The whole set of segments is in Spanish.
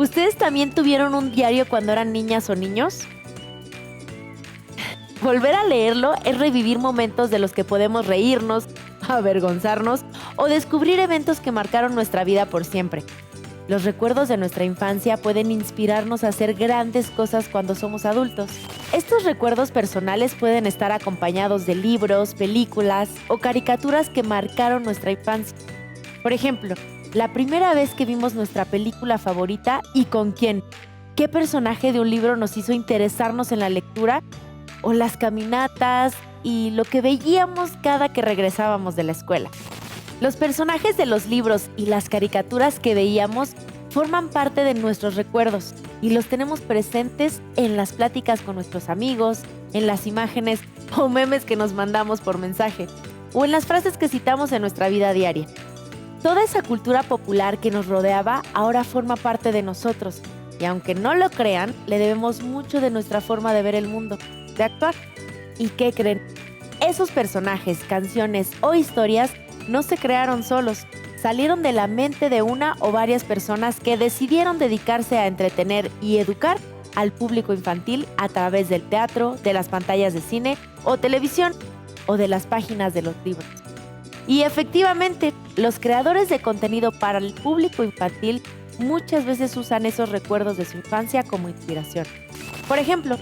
¿Ustedes también tuvieron un diario cuando eran niñas o niños? Volver a leerlo es revivir momentos de los que podemos reírnos, avergonzarnos o descubrir eventos que marcaron nuestra vida por siempre. Los recuerdos de nuestra infancia pueden inspirarnos a hacer grandes cosas cuando somos adultos. Estos recuerdos personales pueden estar acompañados de libros, películas o caricaturas que marcaron nuestra infancia. Por ejemplo, la primera vez que vimos nuestra película favorita y con quién. ¿Qué personaje de un libro nos hizo interesarnos en la lectura? O las caminatas y lo que veíamos cada que regresábamos de la escuela. Los personajes de los libros y las caricaturas que veíamos forman parte de nuestros recuerdos y los tenemos presentes en las pláticas con nuestros amigos, en las imágenes o memes que nos mandamos por mensaje, o en las frases que citamos en nuestra vida diaria. Toda esa cultura popular que nos rodeaba ahora forma parte de nosotros, y aunque no lo crean, le debemos mucho de nuestra forma de ver el mundo, de actuar. ¿Y qué creen? Esos personajes, canciones o historias no se crearon solos, salieron de la mente de una o varias personas que decidieron dedicarse a entretener y educar al público infantil a través del teatro, de las pantallas de cine o televisión o de las páginas de los libros. Y efectivamente, los creadores de contenido para el público infantil muchas veces usan esos recuerdos de su infancia como inspiración. Por ejemplo,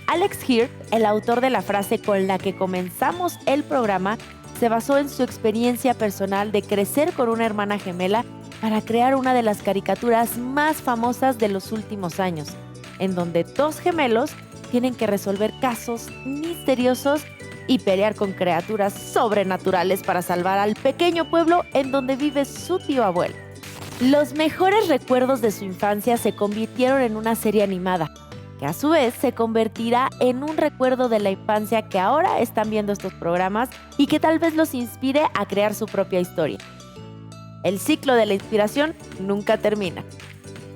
Alex Hird, el autor de la frase con la que comenzamos el programa, se basó en su experiencia personal de crecer con una hermana gemela para crear una de las caricaturas más famosas de los últimos años, en donde dos gemelos tienen que resolver casos misteriosos y pelear con criaturas sobrenaturales para salvar al pequeño pueblo en donde vive su tío abuelo. Los mejores recuerdos de su infancia se convirtieron en una serie animada, que a su vez se convertirá en un recuerdo de la infancia que ahora están viendo estos programas y que tal vez los inspire a crear su propia historia. El ciclo de la inspiración nunca termina.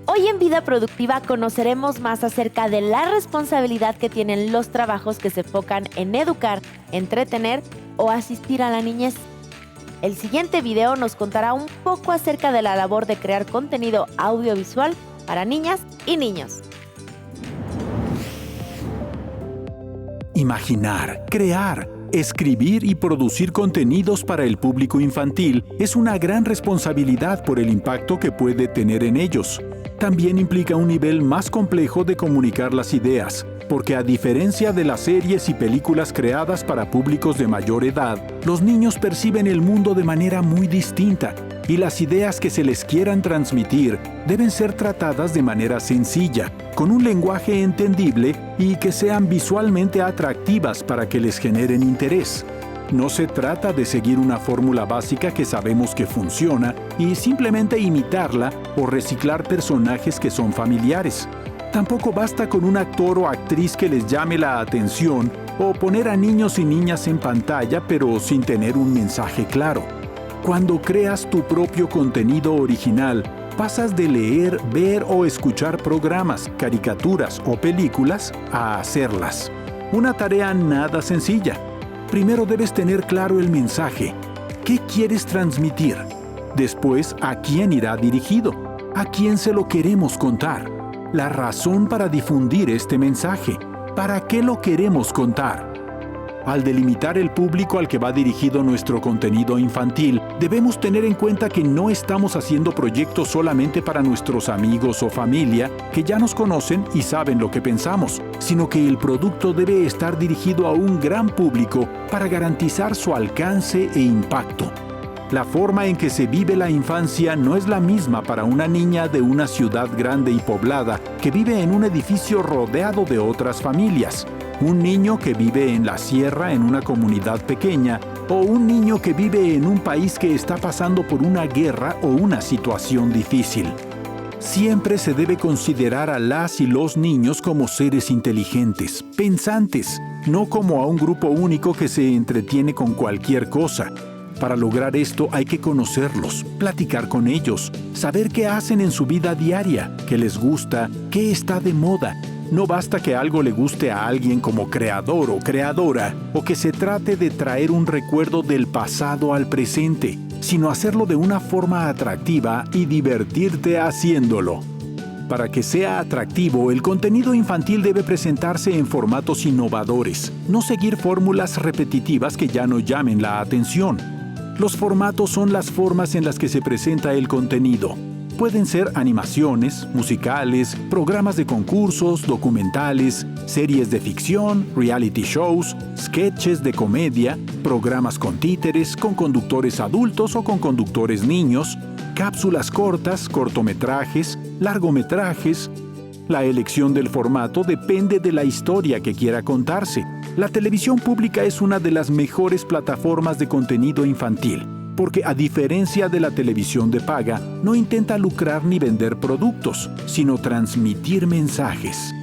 Hoy en Vida Productiva conoceremos más acerca de la responsabilidad que tienen los trabajos que se enfocan en educar, entretener o asistir a la niñez. El siguiente video nos contará un poco acerca de la labor de crear contenido audiovisual para niñas y niños. Imaginar, crear, escribir y producir contenidos para el público infantil es una gran responsabilidad por el impacto que puede tener en ellos. También implica un nivel más complejo de comunicar las ideas, porque a diferencia de las series y películas creadas para públicos de mayor edad, los niños perciben el mundo de manera muy distinta y las ideas que se les quieran transmitir deben ser tratadas de manera sencilla, con un lenguaje entendible y que sean visualmente atractivas para que les generen interés. No se trata de seguir una fórmula básica que sabemos que funciona y simplemente imitarla o reciclar personajes que son familiares. Tampoco basta con un actor o actriz que les llame la atención o poner a niños y niñas en pantalla pero sin tener un mensaje claro. Cuando creas tu propio contenido original, pasas de leer, ver o escuchar programas, caricaturas o películas a hacerlas. Una tarea nada sencilla. Primero debes tener claro el mensaje. ¿Qué quieres transmitir? Después, ¿a quién irá dirigido? ¿A quién se lo queremos contar? La razón para difundir este mensaje. ¿Para qué lo queremos contar? Al delimitar el público al que va dirigido nuestro contenido infantil, debemos tener en cuenta que no estamos haciendo proyectos solamente para nuestros amigos o familia que ya nos conocen y saben lo que pensamos, sino que el producto debe estar dirigido a un gran público para garantizar su alcance e impacto. La forma en que se vive la infancia no es la misma para una niña de una ciudad grande y poblada que vive en un edificio rodeado de otras familias, un niño que vive en la sierra en una comunidad pequeña o un niño que vive en un país que está pasando por una guerra o una situación difícil. Siempre se debe considerar a las y los niños como seres inteligentes, pensantes, no como a un grupo único que se entretiene con cualquier cosa. Para lograr esto hay que conocerlos, platicar con ellos, saber qué hacen en su vida diaria, qué les gusta, qué está de moda. No basta que algo le guste a alguien como creador o creadora, o que se trate de traer un recuerdo del pasado al presente, sino hacerlo de una forma atractiva y divertirte haciéndolo. Para que sea atractivo, el contenido infantil debe presentarse en formatos innovadores, no seguir fórmulas repetitivas que ya no llamen la atención. Los formatos son las formas en las que se presenta el contenido. Pueden ser animaciones, musicales, programas de concursos, documentales, series de ficción, reality shows, sketches de comedia, programas con títeres, con conductores adultos o con conductores niños, cápsulas cortas, cortometrajes, largometrajes. La elección del formato depende de la historia que quiera contarse. La televisión pública es una de las mejores plataformas de contenido infantil, porque a diferencia de la televisión de paga, no intenta lucrar ni vender productos, sino transmitir mensajes.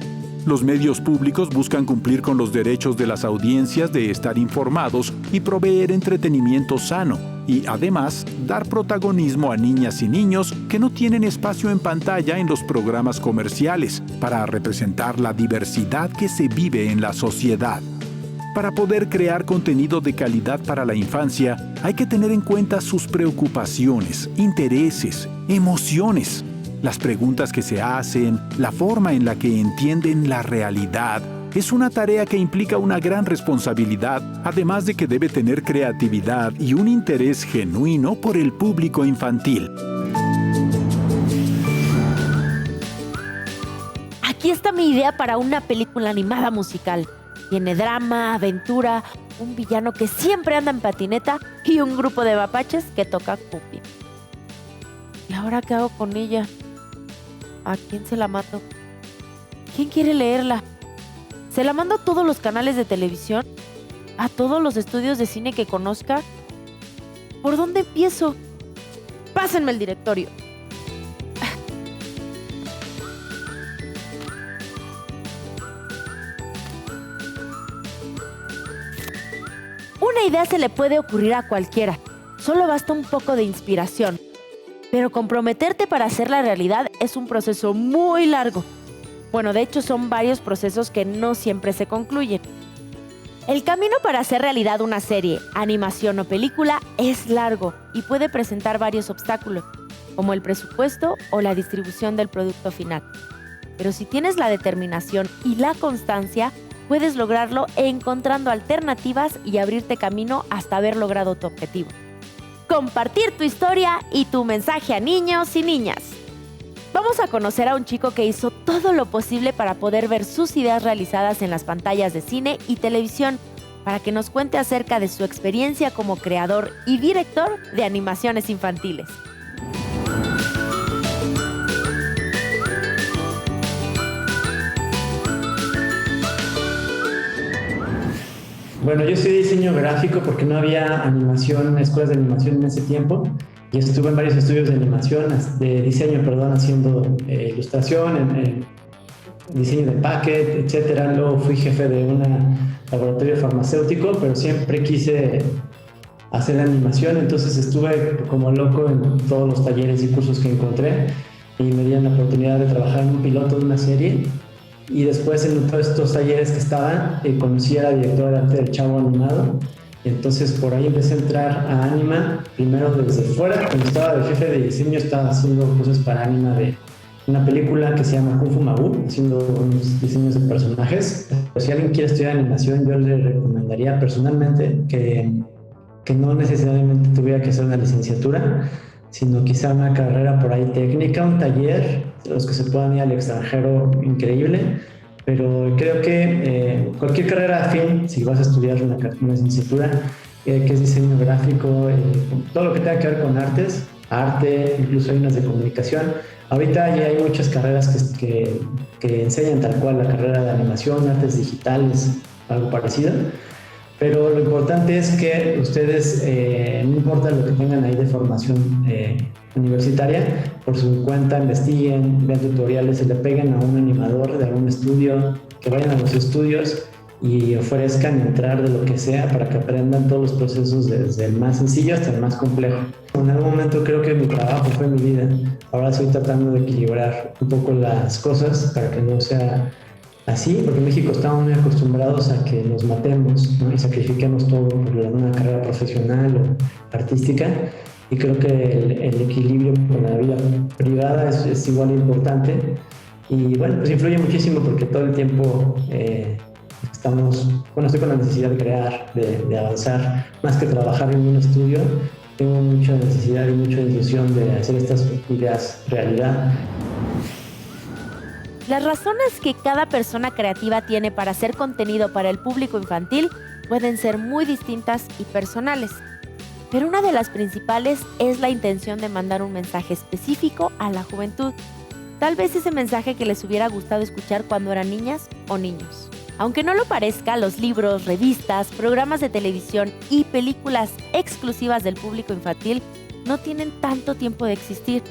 Los medios públicos buscan cumplir con los derechos de las audiencias de estar informados y proveer entretenimiento sano, y además dar protagonismo a niñas y niños que no tienen espacio en pantalla en los programas comerciales para representar la diversidad que se vive en la sociedad. Para poder crear contenido de calidad para la infancia, hay que tener en cuenta sus preocupaciones, intereses, emociones, las preguntas que se hacen, la forma en la que entienden la realidad. Es una tarea que implica una gran responsabilidad, además de que debe tener creatividad y un interés genuino por el público infantil. Aquí está mi idea para una película animada musical. Tiene drama, aventura, un villano que siempre anda en patineta y un grupo de mapaches que toca cumbia. ¿Y ahora qué hago con ella? ¿A quién se la mando? ¿Quién quiere leerla? ¿Se la mando a todos los canales de televisión? ¿A todos los estudios de cine que conozca? ¿Por dónde empiezo? Pásenme el directorio. Una idea se le puede ocurrir a cualquiera. Solo basta un poco de inspiración. Pero comprometerte para hacerla realidad es un proceso muy largo. Bueno, de hecho son varios procesos que no siempre se concluyen. El camino para hacer realidad una serie, animación o película es largo y puede presentar varios obstáculos, como el presupuesto o la distribución del producto final. Pero si tienes la determinación y la constancia, puedes lograrlo encontrando alternativas y abrirte camino hasta haber logrado tu objetivo. Compartir tu historia y tu mensaje a niños y niñas. Vamos a conocer a un chico que hizo todo lo posible para poder ver sus ideas realizadas en las pantallas de cine y televisión, para que nos cuente acerca de su experiencia como creador y director de animaciones infantiles. Bueno, yo estudié diseño gráfico porque no había animación, escuelas de animación en ese tiempo, y estuve en varios estudios de animación, de diseño, haciendo ilustración, diseño de packet, etcétera. Luego fui jefe de un laboratorio farmacéutico, pero siempre quise hacer animación, entonces estuve como loco en todos los talleres y cursos que encontré, y me dieron la oportunidad de trabajar en un piloto de una serie. Y después en todos estos talleres que estaban, conocí a la directora de arte del Chavo Animado. Entonces por ahí empecé a entrar a Anima, primero desde fuera. Cuando estaba de jefe de diseño estaba haciendo cosas para Anima de una película que se llama Kung Fu Mabu, haciendo unos diseños de personajes. Si alguien quiere estudiar animación, yo le recomendaría personalmente que no necesariamente tuviera que hacer una licenciatura, sino quizá una carrera por ahí técnica, un taller, los que se puedan ir al extranjero, increíble. Pero creo que cualquier carrera afín, si vas a estudiar una licenciatura, que es diseño gráfico, todo lo que tenga que ver con arte, incluso hay unas de comunicación. Ahorita ya hay muchas carreras que enseñan tal cual la carrera de animación, artes digitales, algo parecido. Pero lo importante es que ustedes, no importa lo que tengan ahí de formación universitaria, por su cuenta investiguen, vean tutoriales, se le peguen a un animador de algún estudio, que vayan a los estudios y ofrezcan entrar de lo que sea para que aprendan todos los procesos desde el más sencillo hasta el más complejo. En algún momento creo que mi trabajo fue mi vida. Ahora estoy tratando de equilibrar un poco las cosas para que no sea así, porque en México estamos muy acostumbrados a que nos matemos, ¿no? Y sacrifiquemos todo por una carrera profesional o artística, y creo que el equilibrio con la vida privada es igual importante, Y bueno, pues influye muchísimo porque todo el tiempo estoy con la necesidad de crear, de avanzar, más que trabajar en un estudio. Tengo mucha necesidad y mucha ilusión de hacer estas ideas realidad. Las razones que cada persona creativa tiene para hacer contenido para el público infantil pueden ser muy distintas y personales. Pero una de las principales es la intención de mandar un mensaje específico a la juventud. Tal vez ese mensaje que les hubiera gustado escuchar cuando eran niñas o niños. Aunque no lo parezca, los libros, revistas, programas de televisión y películas exclusivas del público infantil no tienen tanto tiempo de existir,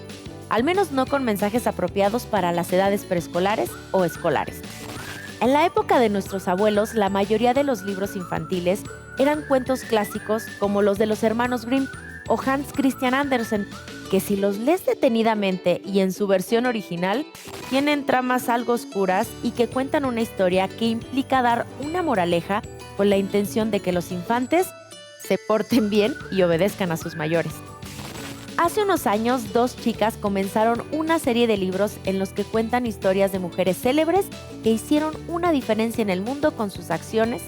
al menos no con mensajes apropiados para las edades preescolares o escolares. En la época de nuestros abuelos, la mayoría de los libros infantiles eran cuentos clásicos como los de los hermanos Grimm o Hans Christian Andersen, que si los lees detenidamente y en su versión original, tienen tramas algo oscuras y que cuentan una historia que implica dar una moraleja con la intención de que los infantes se porten bien y obedezcan a sus mayores. Hace unos años, 2 chicas comenzaron una serie de libros en los que cuentan historias de mujeres célebres que hicieron una diferencia en el mundo con sus acciones,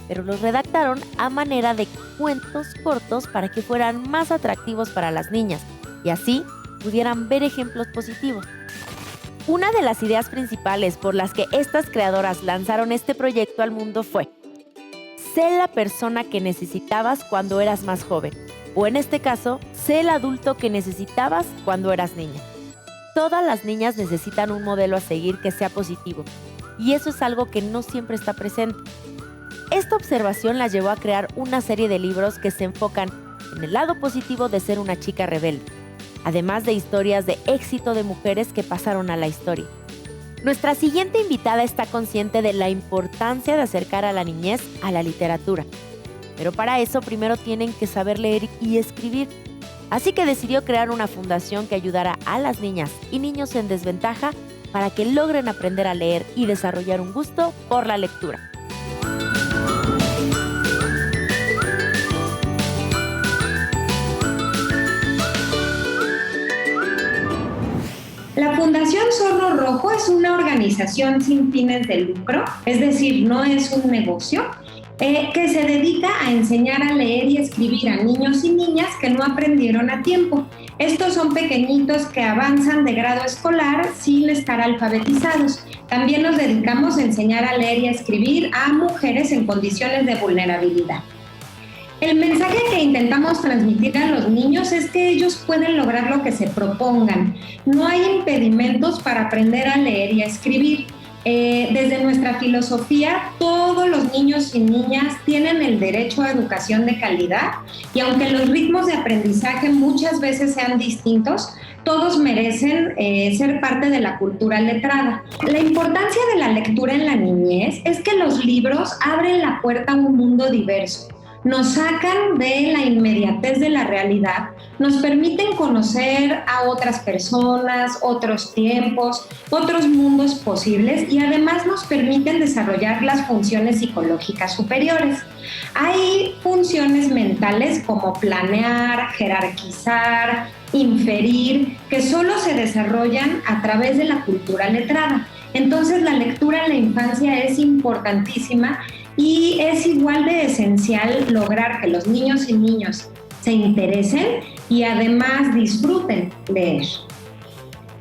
pero los redactaron a manera de cuentos cortos para que fueran más atractivos para las niñas y así pudieran ver ejemplos positivos. Una de las ideas principales por las que estas creadoras lanzaron este proyecto al mundo fue: sé la persona que necesitabas cuando eras más joven, o en este caso, sé el adulto que necesitabas cuando eras niña. Todas las niñas necesitan un modelo a seguir que sea positivo, y eso es algo que no siempre está presente. Esta observación las llevó a crear una serie de libros que se enfocan en el lado positivo de ser una chica rebelde, además de historias de éxito de mujeres que pasaron a la historia. Nuestra siguiente invitada está consciente de la importancia de acercar a la niñez a la literatura, pero para eso primero tienen que saber leer y escribir. Así que decidió crear una fundación que ayudara a las niñas y niños en desventaja para que logren aprender a leer y desarrollar un gusto por la lectura. La Fundación Zorro Rojo es una organización sin fines de lucro, es decir, no es un negocio, que se dedica a enseñar a leer y escribir a niños y niñas que no aprendieron a tiempo. Estos son pequeñitos que avanzan de grado escolar sin estar alfabetizados. También nos dedicamos a enseñar a leer y a escribir a mujeres en condiciones de vulnerabilidad. El mensaje que intentamos transmitir a los niños es que ellos pueden lograr lo que se propongan. No hay impedimentos para aprender a leer y a escribir. Desde nuestra filosofía, todos los niños y niñas tienen el derecho a educación de calidad y aunque los ritmos de aprendizaje muchas veces sean distintos, todos merecen ser parte de la cultura letrada. La importancia de la lectura en la niñez es que los libros abren la puerta a un mundo diverso. Nos sacan de la inmediatez de la realidad, nos permiten conocer a otras personas, otros tiempos, otros mundos posibles y además nos permiten desarrollar las funciones psicológicas superiores. Hay funciones mentales como planear, jerarquizar, inferir, que solo se desarrollan a través de la cultura letrada. Entonces la lectura en la infancia es importantísima y es igual de esencial lograr que los niños y niñas se interesen y además disfruten leer.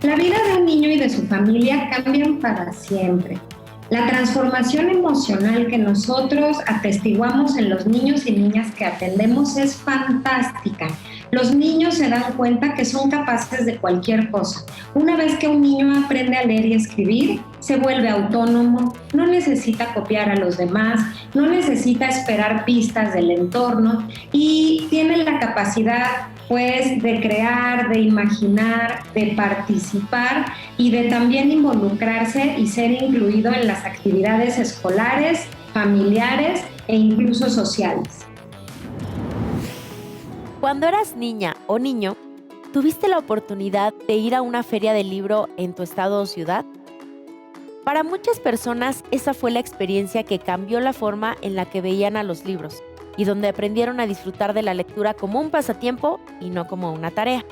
La vida de un niño y de su familia cambian para siempre. La transformación emocional que nosotros atestiguamos en los niños y niñas que atendemos es fantástica. Los niños se dan cuenta que son capaces de cualquier cosa. Una vez que un niño aprende a leer y escribir, se vuelve autónomo, no necesita copiar a los demás, no necesita esperar pistas del entorno y tiene la capacidad pues de crear, de imaginar, de participar y de también involucrarse y ser incluido en las actividades escolares, familiares e incluso sociales. Cuando eras niña o niño, ¿tuviste la oportunidad de ir a una feria del libro en tu estado o ciudad? Para muchas personas, esa fue la experiencia que cambió la forma en la que veían a los libros y donde aprendieron a disfrutar de la lectura como un pasatiempo y no como una tarea.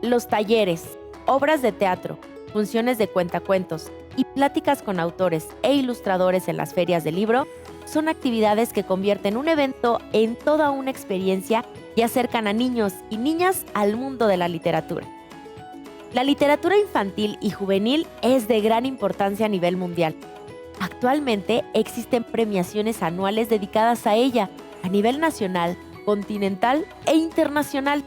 Los talleres, obras de teatro, funciones de cuentacuentos y pláticas con autores e ilustradores en las ferias del libro son actividades que convierten un evento en toda una experiencia y acercan a niños y niñas al mundo de la literatura. La literatura infantil y juvenil es de gran importancia a nivel mundial. Actualmente existen premiaciones anuales dedicadas a ella a nivel nacional, continental e internacional.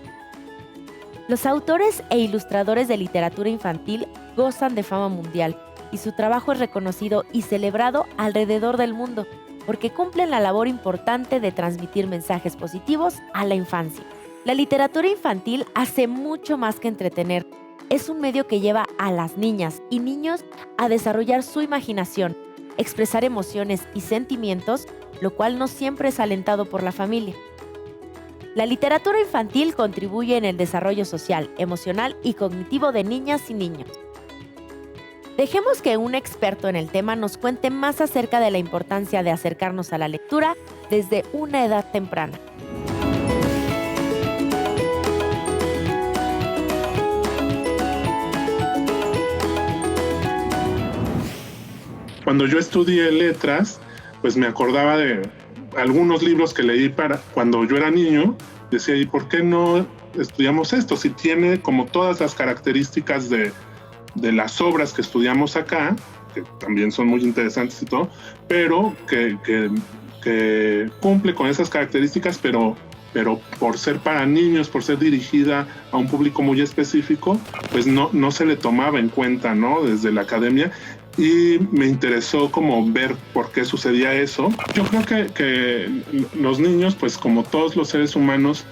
Los autores e ilustradores de literatura infantil gozan de fama mundial y su trabajo es reconocido y celebrado alrededor del mundo porque cumplen la labor importante de transmitir mensajes positivos a la infancia. La literatura infantil hace mucho más que entretener. Es un medio que lleva a las niñas y niños a desarrollar su imaginación, expresar emociones y sentimientos, lo cual no siempre es alentado por la familia. La literatura infantil contribuye en el desarrollo social, emocional y cognitivo de niñas y niños. Dejemos que un experto en el tema nos cuente más acerca de la importancia de acercarnos a la lectura desde una edad temprana. Cuando yo estudié letras, pues me acordaba de algunos libros que leí para cuando yo era niño. Decía, ¿y por qué no estudiamos esto? Si tiene como todas las características de las obras que estudiamos acá, que también son muy interesantes y todo, pero que cumple con esas características, pero por ser para niños, por ser dirigida a un público muy específico, pues no se le tomaba en cuenta, ¿no? Desde la academia. Y me interesó como ver por qué sucedía eso. Yo creo que los niños, pues como todos los seres humanos,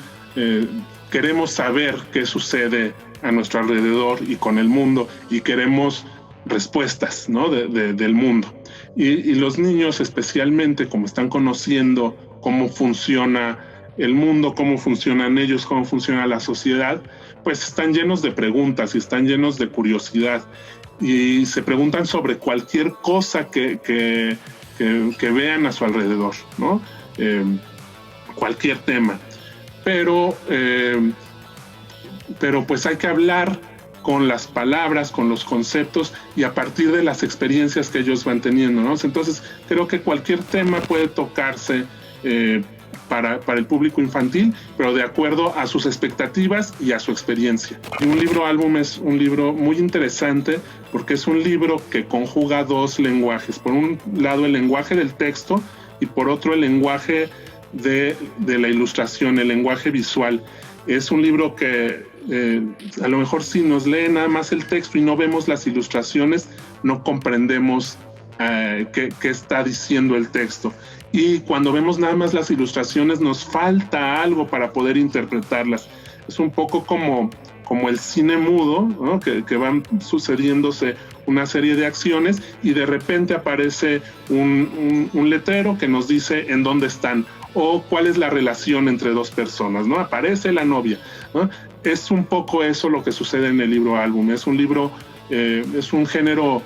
queremos saber qué sucede a nuestro alrededor y con el mundo, y queremos respuestas, ¿no? del mundo. Y los niños especialmente, como están conociendo cómo funciona el mundo, cómo funcionan ellos, cómo funciona la sociedad, pues están llenos de preguntas y están llenos de curiosidad. Y se preguntan sobre cualquier cosa que vean a su alrededor, ¿no? Cualquier tema. Pero pues hay que hablar con las palabras, con los conceptos y a partir de las experiencias que ellos van teniendo, ¿no? Entonces creo que cualquier tema puede tocarse para el público infantil, pero de acuerdo a sus expectativas y a su experiencia. Y un libro álbum es un libro muy interesante porque es un libro que conjuga dos lenguajes. Por un lado el lenguaje del texto y por otro el lenguaje de la ilustración, el lenguaje visual. Es un libro que a lo mejor si nos lee nada más el texto y no vemos las ilustraciones, no comprendemos qué está diciendo el texto. Y cuando vemos nada más las ilustraciones nos falta algo para poder interpretarlas. Es un poco como el cine mudo, ¿no? que van sucediéndose una serie de acciones y de repente aparece un letrero que nos dice en dónde están o cuál es la relación entre dos personas, ¿no? Aparece la novia, ¿no? Es un poco eso lo que sucede en el libro álbum. Es un libro, es un género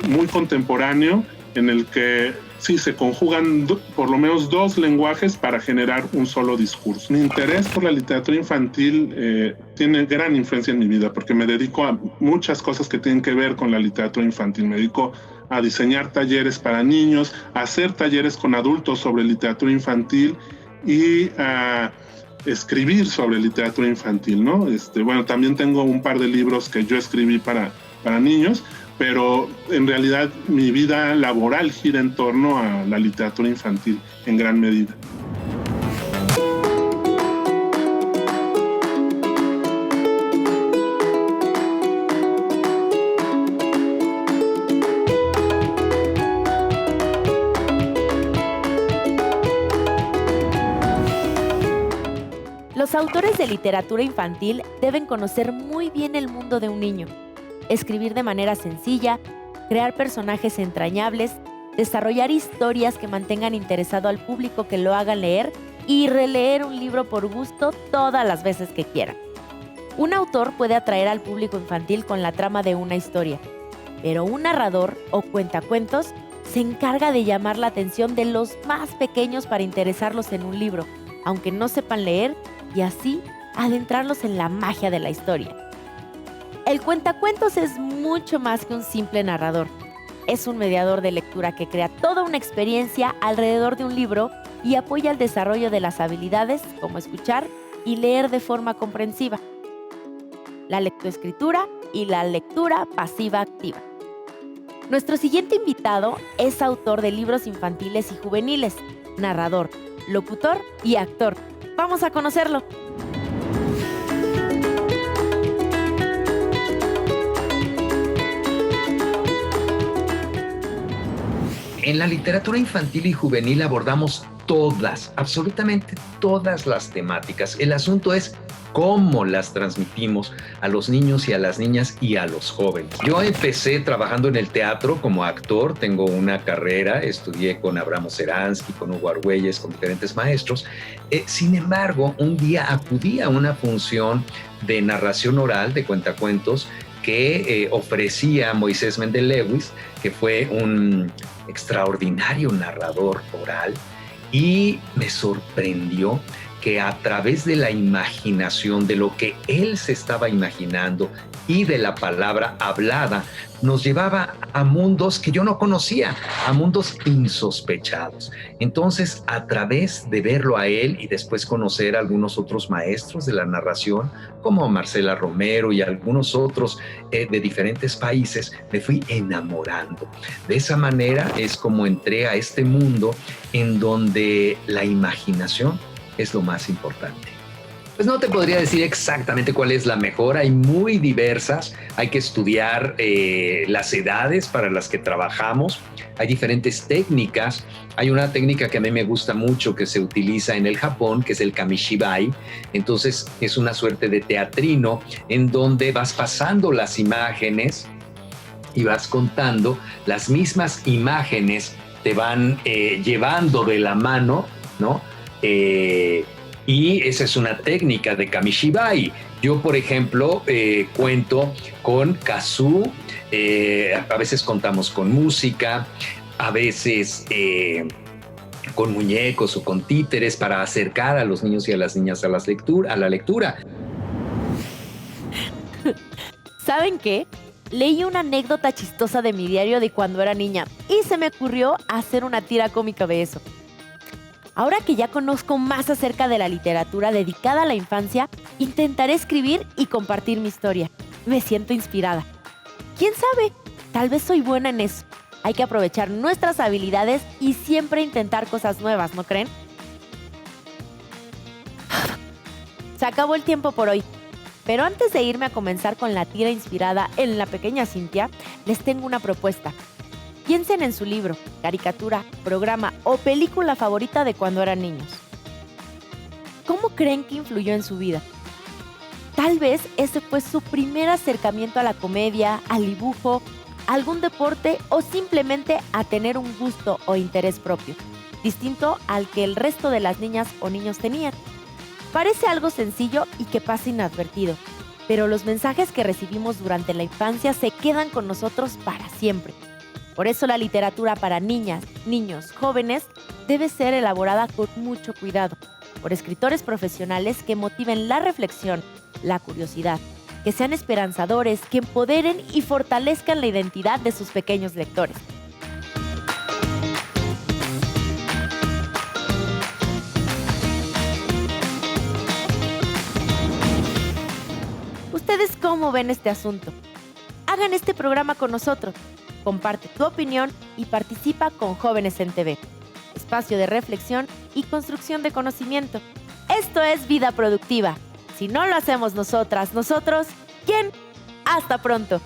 muy contemporáneo en el que sí se conjugan por lo menos dos lenguajes para generar un solo discurso. Mi interés por la literatura infantil tiene gran influencia en mi vida porque me dedico a muchas cosas que tienen que ver con la literatura infantil. Me dedico a diseñar talleres para niños, a hacer talleres con adultos sobre literatura infantil y a escribir sobre literatura infantil, ¿no? Bueno, también tengo un par de libros que yo escribí para niños, pero en realidad mi vida laboral gira en torno a la literatura infantil en gran medida. Los autores de literatura infantil deben conocer muy bien el mundo de un niño, escribir de manera sencilla, crear personajes entrañables, desarrollar historias que mantengan interesado al público que lo hagan leer y releer un libro por gusto todas las veces que quieran. Un autor puede atraer al público infantil con la trama de una historia, pero un narrador o cuentacuentos se encarga de llamar la atención de los más pequeños para interesarlos en un libro, aunque no sepan leer, y así adentrarlos en la magia de la historia. El cuentacuentos es mucho más que un simple narrador. Es un mediador de lectura que crea toda una experiencia alrededor de un libro y apoya el desarrollo de las habilidades como escuchar y leer de forma comprensiva, la lectoescritura y la lectura pasiva activa. Nuestro siguiente invitado es autor de libros infantiles y juveniles, narrador, locutor y actor. Vamos a conocerlo. En la literatura infantil y juvenil abordamos todas, absolutamente todas las temáticas. El asunto es cómo las transmitimos a los niños y a las niñas y a los jóvenes. Yo empecé trabajando en el teatro como actor, tengo una carrera, estudié con Abraham Seransky, con Hugo Argüelles, con diferentes maestros. Sin embargo, un día acudí a una función de narración oral, de cuentacuentos, que ofrecía Moisés Mendel-Lewis, que fue un extraordinario narrador oral, y me sorprendió que a través de la imaginación, de lo que él se estaba imaginando y de la palabra hablada, nos llevaba a mundos que yo no conocía, a mundos insospechados. Entonces, a través de verlo a él y después conocer a algunos otros maestros de la narración, como Marcela Romero y algunos otros de diferentes países, me fui enamorando. De esa manera es como entré a este mundo en donde la imaginación es lo más importante. Pues no te podría decir exactamente cuál es la mejor, hay muy diversas, hay que estudiar las edades para las que trabajamos, hay diferentes técnicas, hay una técnica que a mí me gusta mucho que se utiliza en el Japón, que es el kamishibai, entonces es una suerte de teatrino en donde vas pasando las imágenes y vas contando, las mismas imágenes te van llevando de la mano, ¿no? Y esa es una técnica de kamishibai. Yo, por ejemplo, cuento con kazoo, a veces contamos con música, a veces con muñecos o con títeres para acercar a los niños y a las niñas a la lectura. ¿Saben qué? Leí una anécdota chistosa de mi diario de cuando era niña y se me ocurrió hacer una tira cómica de eso. Ahora que ya conozco más acerca de la literatura dedicada a la infancia, intentaré escribir y compartir mi historia. Me siento inspirada. ¿Quién sabe? Tal vez soy buena en eso. Hay que aprovechar nuestras habilidades y siempre intentar cosas nuevas, ¿no creen? Se acabó el tiempo por hoy. Pero antes de irme a comenzar con la tira inspirada en La Pequeña Cintia, les tengo una propuesta. Piensen en su libro, caricatura, programa o película favorita de cuando eran niños. ¿Cómo creen que influyó en su vida? Tal vez ese fue su primer acercamiento a la comedia, al dibujo, a algún deporte o simplemente a tener un gusto o interés propio, distinto al que el resto de las niñas o niños tenían. Parece algo sencillo y que pasa inadvertido, pero los mensajes que recibimos durante la infancia se quedan con nosotros para siempre. Por eso la literatura para niñas, niños, jóvenes debe ser elaborada con mucho cuidado, por escritores profesionales que motiven la reflexión, la curiosidad, que sean esperanzadores, que empoderen y fortalezcan la identidad de sus pequeños lectores. ¿Ustedes cómo ven este asunto? Hagan este programa con nosotros. Comparte tu opinión y participa con Jóvenes en TV, espacio de reflexión y construcción de conocimiento. Esto es Vida Productiva. Si no lo hacemos nosotras, nosotros, ¿quién? ¡Hasta pronto!